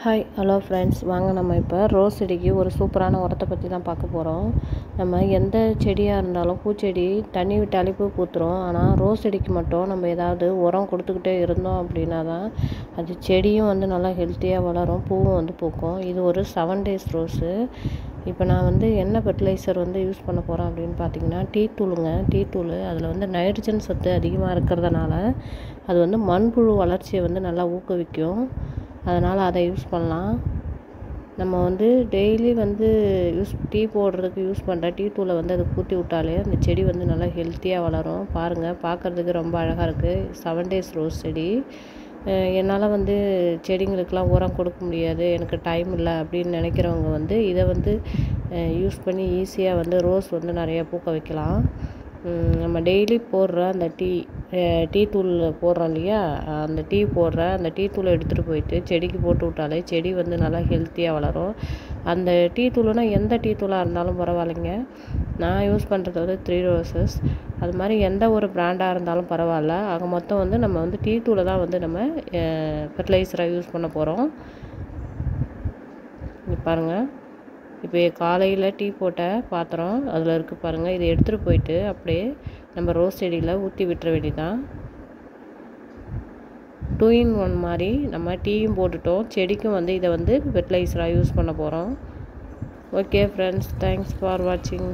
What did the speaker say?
Hi hello friends, வாங்க நம்ம இப்போ ரோஸ் செடிக்கு ஒரு சூப்பரான உரத்தை பற்றி தான் பார்க்க போகிறோம். நம்ம எந்த செடியாக இருந்தாலும் பூச்செடி தண்ணி விட்டாலே பூ பூத்துரும். ஆனால் ரோஸ் செடிக்கு மட்டும் நம்ம ஏதாவது உரம் கொடுத்துக்கிட்டே இருந்தோம் அப்படின்னா தான் அது செடியும் வந்து நல்லா ஹெல்த்தியாக வளரும், பூவும் வந்து பூக்கும். இது ஒரு 7 days ரோஸு. இப்போ நான் வந்து என்ன ஃபெர்டிலைசர் வந்து யூஸ் பண்ண போகிறேன் அப்படின்னு பார்த்தீங்கன்னா டீ தூள். அதில் வந்து நைட்ரஜன் சத்து அதிகமாக இருக்கிறதுனால அது வந்து மண்புழு வளர்ச்சியை வந்து நல்லா ஊக்குவிக்கும். அதனால் அதை யூஸ் பண்ணலாம். நம்ம வந்து டெய்லி வந்து டீ போடுறதுக்கு யூஸ் பண்ணுற டீ தூளை வந்து அதை ஊற்றி விட்டாலே அந்த செடி வந்து நல்லா ஹெல்த்தியாக வளரும். பாருங்கள், பார்க்குறதுக்கு ரொம்ப அழகாக இருக்குது. 7 days ரோஸ் செடி. என்னால் வந்து செடிங்களுக்கெலாம் உரம் கொடுக்க முடியாது, எனக்கு டைம் இல்லை அப்படின்னு நினைக்கிறவங்க வந்து இதை வந்து யூஸ் பண்ணி ஈஸியாக வந்து ரோஸ் வந்து நிறையா பூக்க வைக்கலாம். நம்ம டெய்லி போடுற அந்த டீ தூள் போடுறோம் இல்லையா, அந்த டீ தூளை எடுத்துகிட்டு போயிட்டு செடிக்கு போட்டு விட்டாலே செடி வந்து நல்லா ஹெல்த்தியாக வளரும். அந்த டீ தூள்னால் எந்த டீ தூளாக இருந்தாலும் பரவாயில்லைங்க. நான் யூஸ் பண்ணுறது வந்து 3 ரோசஸ். அது மாதிரி எந்த ஒரு பிராண்டாக இருந்தாலும் பரவாயில்ல. ஆக மொத்தம் வந்து நம்ம வந்து டீ தூளை தான் வந்து நம்ம ஃபெர்டிலைசராக யூஸ் பண்ண போகிறோம். இங்கே பாருங்கள், இப்போ காலையில் டீ போட்ட பாத்திரம் அதில் இருக்குது பாருங்கள். இதை எடுத்துகிட்டு போயிட்டு அப்படியே நம்ம ரோஸ் செடியில் ஊற்றி விட்டுற வேண்டியதான். 2 in 1 மாதிரி நம்ம டீயும் போட்டுட்டோம், செடிக்கும் வந்து இதை வந்து ஃபெர்டிலைசராக யூஸ் பண்ண போகிறோம். ஓகே ஃப்ரெண்ட்ஸ், தேங்க்ஸ் ஃபார் வாட்சிங்.